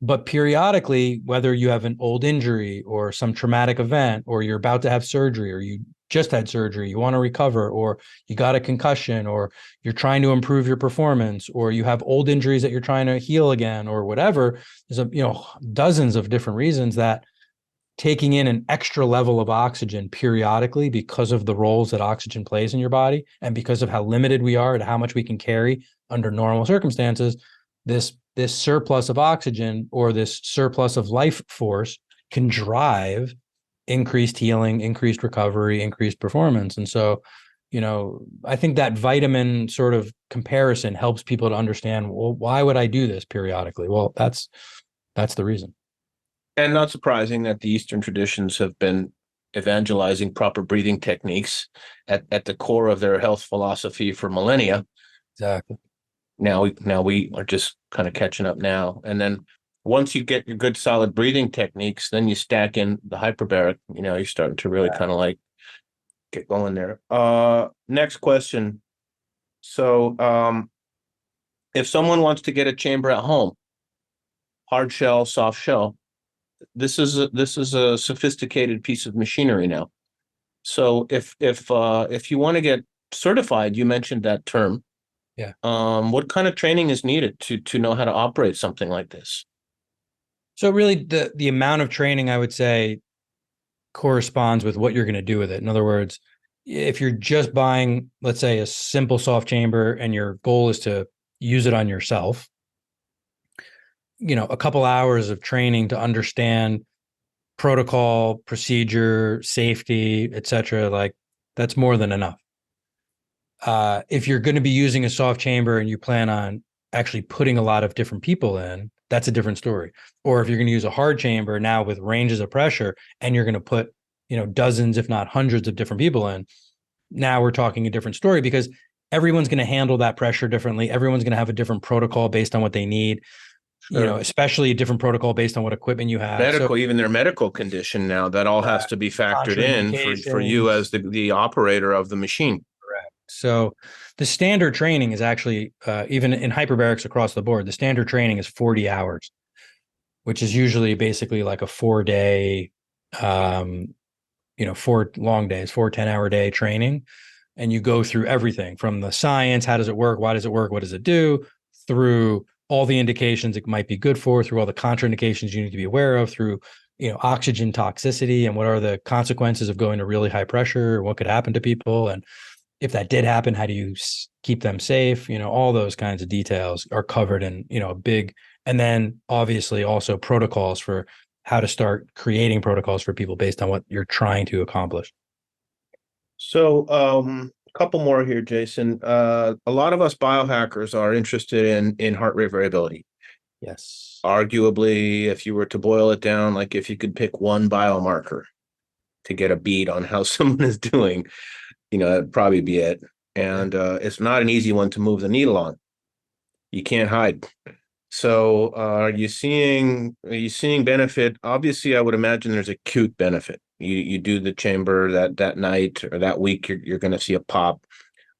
But periodically, whether you have an old injury or some traumatic event, or you're about to have surgery, or you just had surgery, you want to recover, or you got a concussion, or you're trying to improve your performance, or you have old injuries that you're trying to heal again, or whatever, there's dozens of different reasons that taking in an extra level of oxygen periodically, because of the roles that oxygen plays in your body and because of how limited we are to how much we can carry under normal circumstances, this surplus of oxygen, or this surplus of life force, can drive increased healing, increased recovery, increased performance. And so, I think that vitamin sort of comparison helps people to understand, well, why would I do this periodically? Well, that's the reason. And not surprising that the Eastern traditions have been evangelizing proper breathing techniques at the core of their health philosophy for millennia. Exactly. Now we are just kind of catching up now. And then once you get your good solid breathing techniques, then you stack in the hyperbaric, you're starting to really kind of like get going there. Next question. So if someone wants to get a chamber at home, hard shell, soft shell, this is a sophisticated piece of machinery now. So if you want to get certified, you mentioned that term. Yeah. What kind of training is needed to know how to operate something like this? So really the amount of training, I would say, corresponds with what you're going to do with it. In other words, if you're just buying, let's say, a simple soft chamber and your goal is to use it on yourself, a couple hours of training to understand protocol, procedure, safety, etc., like that's more than enough. If you're going to be using a soft chamber and you plan on actually putting a lot of different people in, that's a different story. Or if you're going to use a hard chamber now with ranges of pressure and you're going to put, dozens, if not hundreds of different people in, now we're talking a different story, because everyone's going to handle that pressure differently. Everyone's going to have a different protocol based on what they need. Sure. Especially a different protocol based on what equipment you have. Even their medical condition now, that all has to be factored in for you as the operator of the machine. Correct. So the standard training is actually, even in hyperbarics across the board, the standard training is 40 hours, which is usually basically like a 4-day, 4 long days, 4 10-hour day training. And you go through everything from the science, how does it work? Why does it work? What does it do? Through all the indications it might be good for, through all the contraindications you need to be aware of, through, oxygen toxicity and what are the consequences of going to really high pressure, what could happen to people. And if that did happen, how do you keep them safe? All those kinds of details are covered in, a big, and then obviously also protocols for how to start creating protocols for people based on what you're trying to accomplish. So, a couple more here, Jason. A lot of us biohackers are interested in heart rate variability. Yes. Arguably, if you were to boil it down, like if you could pick one biomarker to get a beat on how someone is doing, that'd probably be it. And it's not an easy one to move the needle on. You can't hide. So, are you seeing benefit? Obviously, I would imagine there's acute benefit. You do the chamber that night or that week, you're going to see a pop.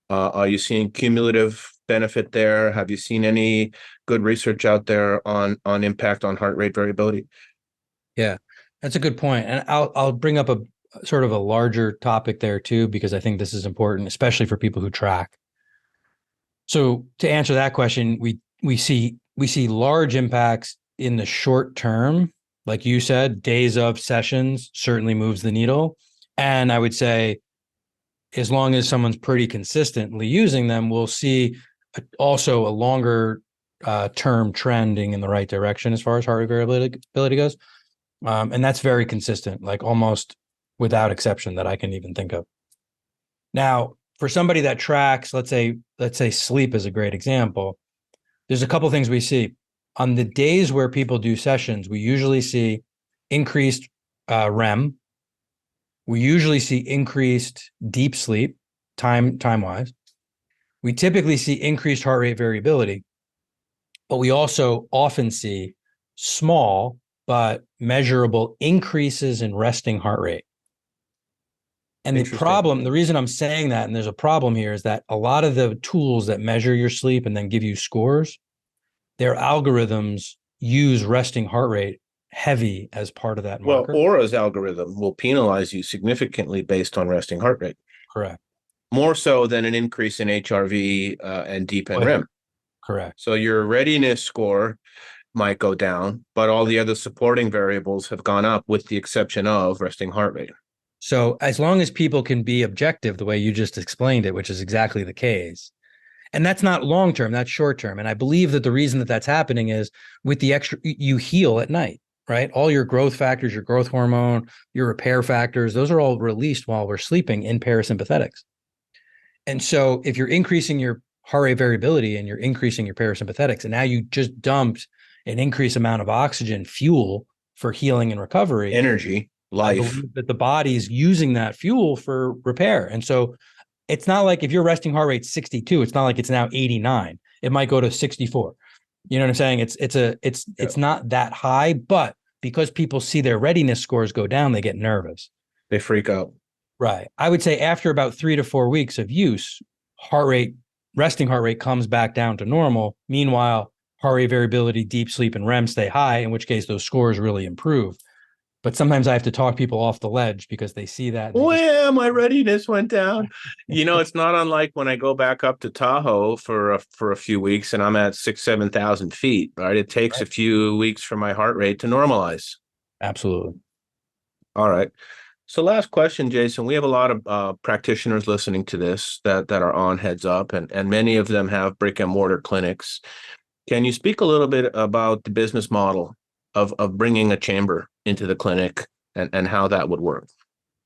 Are you seeing cumulative benefit there? Have you seen any good research out there on impact on heart rate variability? Yeah, that's a good point. And I'll bring up a sort of a larger topic there too, because I think this is important, especially for people who track. So to answer that question, we see large impacts in the short term. Like you said, days of sessions certainly moves the needle. And I would say, as long as someone's pretty consistently using them, we'll see also a longer term trending in the right direction as far as heart rate variability goes. And that's very consistent, like almost without exception that I can even think of. Now, for somebody that tracks, let's say sleep is a great example. There's a couple things we see. On the days where people do sessions, we usually see increased REM. We usually see increased deep sleep, time-wise. We typically see increased heart rate variability, but we also often see small but measurable increases in resting heart rate. And the reason I'm saying that, and there's a problem here, is that a lot of the tools that measure your sleep and then give you scores, their algorithms use resting heart rate heavy as part of that Well, marker. Aura's algorithm will penalize you significantly based on resting heart rate, Correct. more so than an increase in HRV and deep Well, NREM. correct. So your readiness score might go down, but all the other supporting variables have gone up with the exception of resting heart rate. So as long as people can be objective the way you just explained it, which is exactly the case, and that's not long term, that's short term. And I believe that the reason that that's happening is with the extra, you heal at night, right? All your growth factors, your growth hormone, your repair factors, those are all released while we're sleeping in parasympathetics. And so if you're increasing your heart rate variability and you're increasing your parasympathetics, and now you just dumped an increased amount of oxygen fuel for healing and recovery, Energy, I life. believe that the body's using that fuel for repair. And so it's not like if your resting heart rate's 62, it's not like it's now 89. It might go to 64. You know what I'm saying? It's not that high, but because people see their readiness scores go down, they get nervous. They freak out. Right. I would say after about 3 to 4 weeks of use, resting heart rate comes back down to normal. Meanwhile, heart rate variability, deep sleep, and REM stay high, in which case those scores really improve. But sometimes I have to talk people off the ledge because they see that. My readiness went down. It's not unlike when I go back up to Tahoe for a few weeks and I'm at 7,000 feet, right? It takes a few weeks for my heart rate to normalize. Absolutely. All right. So last question, Jason. We have a lot of practitioners listening to this that are on Heads Up, and many of them have brick-and-mortar clinics. Can you speak a little bit about the business model of bringing a chamber into the clinic and how that would work?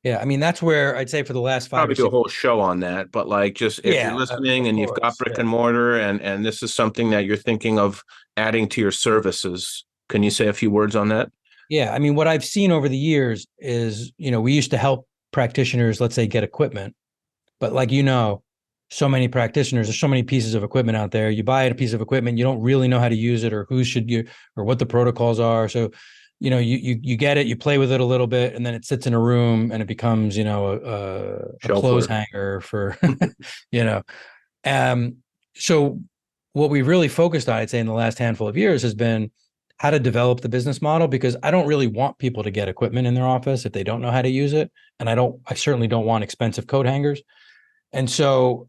Yeah, I mean, that's where I'd say for the last 5 Probably or do a 6. whole show on that, but like just if you're listening and you've got brick and mortar and this is something that you're thinking of adding to your services, can you say a few words on that? Yeah, I mean, what I've seen over the years is, we used to help practitioners, let's say, get equipment, but like, so many practitioners, there's so many pieces of equipment out there. You buy a piece of equipment, you don't really know how to use it or or what the protocols are. So, you get it, you play with it a little bit, and then it sits in a room and it becomes, a clothes hanger for, you know. So what we really focused on, I'd say, in the last handful of years has been how to develop the business model, because I don't really want people to get equipment in their office if they don't know how to use it. And I certainly don't want expensive coat hangers. And so,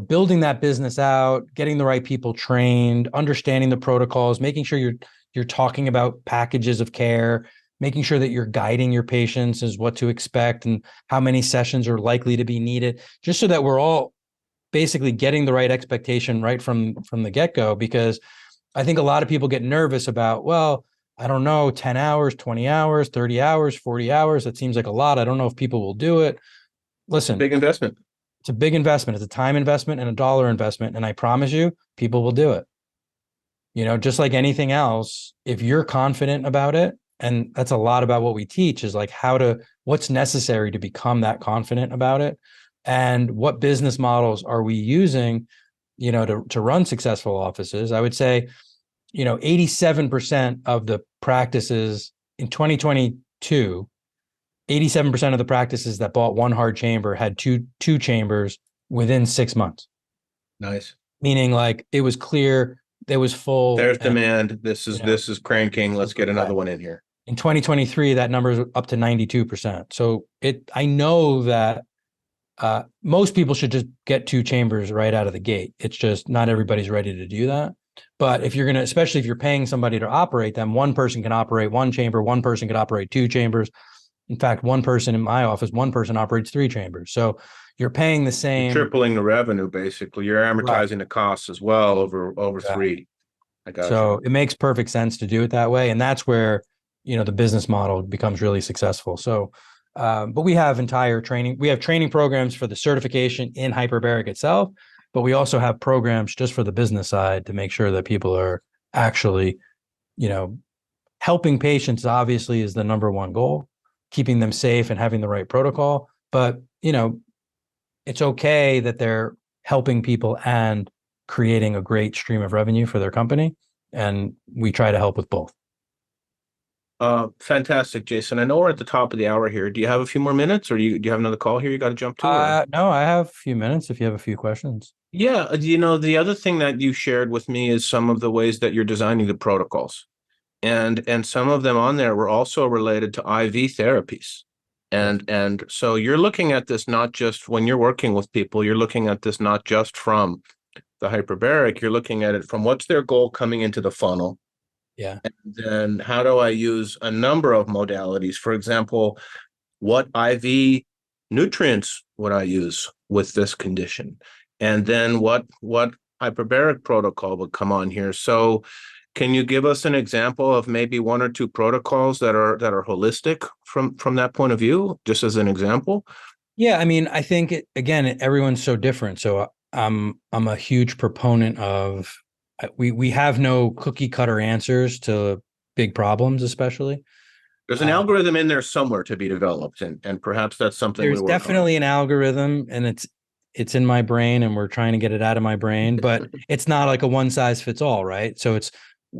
building that business out, getting the right people trained, understanding the protocols, making sure you're talking about packages of care, making sure that you're guiding your patients as what to expect and how many sessions are likely to be needed, just so that we're all basically getting the right expectation right from the get-go. Because I think a lot of people get nervous about, well, I don't know, 10 hours, 20 hours, 30 hours, 40 hours. That seems like a lot. I don't know if people will do it. Listen, Big investment. It's a big investment. It's a time investment and a dollar investment. And I promise you, people will do it. Just like anything else, if you're confident about it, and that's a lot about what we teach, is like what's necessary to become that confident about it. And what business models are we using, to run successful offices? I would say, 87% of the practices in 2022, 87% of the practices that bought one hard chamber had two chambers within 6 months. Nice. Meaning, like, it was clear, there was full. There's demand. This is cranking. Let's get another one in here. In 2023, that number is up to 92%. So I know that most people should just get two chambers right out of the gate. It's just not everybody's ready to do that. But especially if you're paying somebody to operate them, one person can operate one chamber, one person could operate two chambers. In fact, one person in my office, one person operates three chambers. So you're paying the same. You're tripling the revenue, basically. You're amortizing the costs as well over three. I got you. It makes perfect sense to do it that way. And that's where, the business model becomes really successful. So, but we have training programs for the certification in Hyperbaric itself, but we also have programs just for the business side to make sure that people are actually, helping patients obviously is the number one goal, keeping them safe and having the right protocol. But, it's okay that they're helping people and creating a great stream of revenue for their company. And we try to help with both. Fantastic, Jason. I know we're at the top of the hour here. Do you have a few more minutes, or do you have another call here you got to jump to? No, I have a few minutes if you have a few questions. Yeah, the other thing that you shared with me is some of the ways that you're designing the protocols. And some of them on there were also related to IV therapies. Yes. And so you're looking at this not just when you're working with people, you're looking at this not just from the hyperbaric, you're looking at it from what's their goal coming into the funnel. Yeah. And then how do I use a number of modalities? For example, what IV nutrients would I use with this condition? And then what hyperbaric protocol would come on here? So can you give us an example of maybe one or two protocols that are holistic from that point of view, just as an example? Yeah, I mean, I think again, everyone's so different. So I'm a huge proponent of we have no cookie cutter answers to big problems, especially. There's an Uh, algorithm in there somewhere to be developed, and perhaps that's something we there's work on. definitely an algorithm, and it's in my brain, and we're trying to get it out of my brain, but it's not like a one size fits all, right? So it's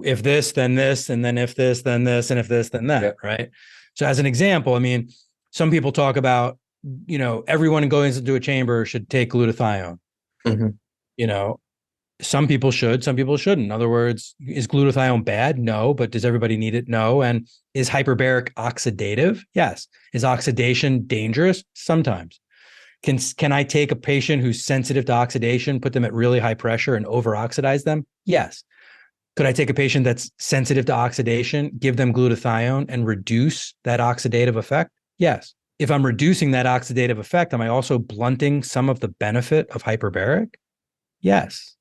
if this, then this, and then if this, then this, and if this, then that, Yeah. right? So as an example, I mean, some people talk about, everyone going into a chamber should take glutathione. Mhm. You know, some people should, some people shouldn't. In other words, is glutathione bad? No. But does everybody need it? No. And is hyperbaric oxidative? Yes. Is oxidation dangerous? Sometimes. Can I take a patient who's sensitive to oxidation, put them at really high pressure and over oxidize them? Yes. Could I take a patient that's sensitive to oxidation, give them glutathione and reduce that oxidative effect? Yes. If I'm reducing that oxidative effect, am I also blunting some of the benefit of hyperbaric? Yes.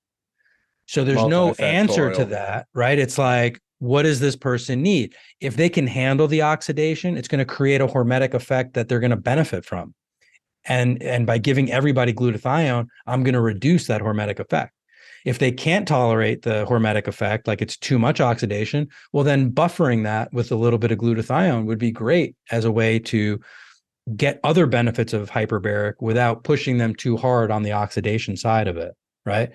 So there's no answer to Multifactorial. that, right? It's like, what does this person need? If they can handle the oxidation, it's going to create a hormetic effect that they're going to benefit from. And by giving everybody glutathione, I'm going to reduce that hormetic effect. If they can't tolerate the hormetic effect, like it's too much oxidation, well, then buffering that with a little bit of glutathione would be great as a way to get other benefits of hyperbaric without pushing them too hard on the oxidation side of it, right?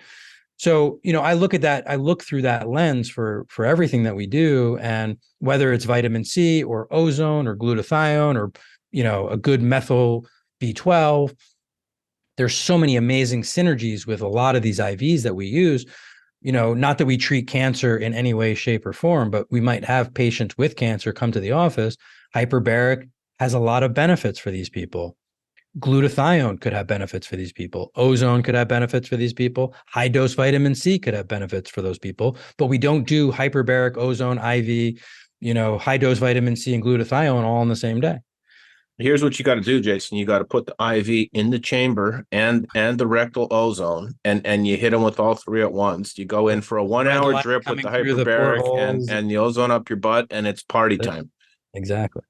So, I look at that, I look through that lens for everything that we do. And whether it's vitamin C or ozone or glutathione or, a good methyl B12, there's so many amazing synergies with a lot of these IVs that we use. Not that we treat cancer in any way, shape, or form, but we might have patients with cancer come to the office. Hyperbaric has a lot of benefits for these people. Glutathione could have benefits for these people. Ozone could have benefits for these people. High dose vitamin C could have benefits for those people. But we don't do hyperbaric, ozone, IV, high dose vitamin C and glutathione all in the same day. Here's what you got to do, Jason. You got to put the IV in the chamber and the rectal ozone, and you hit them with all three at once. You go in for a 1 Red hour light drip with coming the through the hyperbaric and portholes. and the ozone up your butt, and it's party time. Exactly.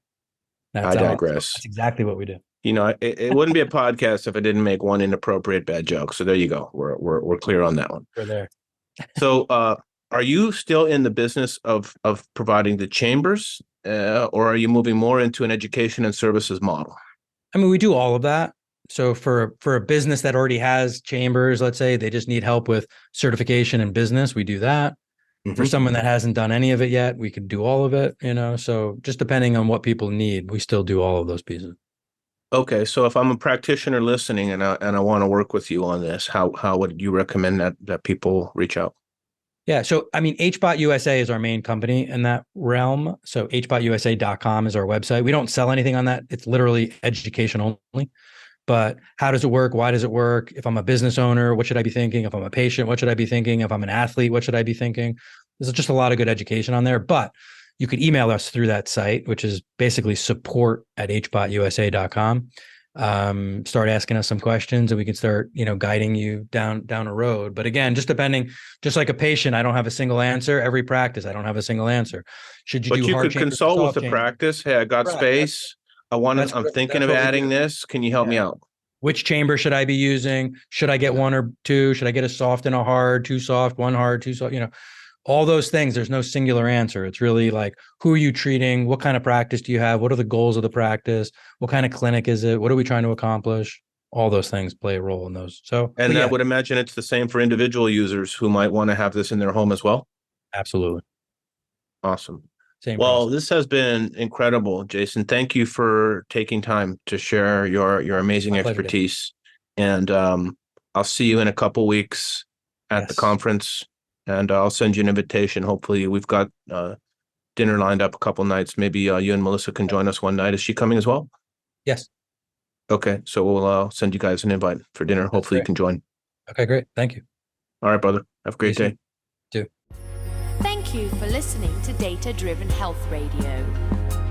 I That's digress. exactly what we do. It wouldn't be a podcast if I didn't make one inappropriate bad joke. So there you go. We're clear on that one. We're there. So, are you still in the business of providing the chambers, or are you moving more into an education and services model? I mean, we do all of that. So for a business that already has chambers, let's say they just need help with certification in business, we do that. For Mhm. someone that hasn't done any of it yet, we could do all of it, So just depending on what people need, we still do all of those pieces. Okay, so if I'm a practitioner listening and I want to work with you on this, how would you recommend that people reach out? Yeah. So, I mean, HBOT USA is our main company in that realm. So hbotusa.com is our website. We don't sell anything on that. It's literally education only. But how does it work? Why does it work? If I'm a business owner, what should I be thinking? If I'm a patient, what should I be thinking? If I'm an athlete, what should I be thinking? There's just a lot of good education on there. But you could email us through that site, which is basically support@hbotusa.com. Start asking us some questions and we can start, guiding you down a road. But again, just like a patient, I don't have a single answer. Every practice, I don't have a single answer. Should you But do you hard could chambers or consult with soft the chambers? practice. Hey, I got Right. space. I'm thinking That's of what we adding do. this. Can you help me Yeah. out? Which chamber should I be using? Should I get one or two? Should I get a soft and a hard, two soft, one hard, two soft? All those things. There's no singular answer. It's really like, who are you treating? What kind of practice do you have? What are the goals of the practice? What kind of clinic is it? What are we trying to accomplish? All those things play a role in those. So, but And I yeah, would imagine it's the same for individual users who might want to have this in their home as well. absolutely. Awesome. Same Well, process. this has been incredible, Jason. Thank you for taking time to share your amazing My pleasure, Dave. expertise. And I'll see you in a couple weeks at the Yes. conference, and I'll send you an invitation. Hopefully, we've got dinner lined up a couple nights. Maybe you and Melissa can join us one night. Is she coming as well? Yes. Okay, so we'll send you guys an invite for dinner. Hopefully, you can join. Okay, great. Thank you. All right, brother. Have a great day. Too. Thank you for listening to Data Driven Health Radio.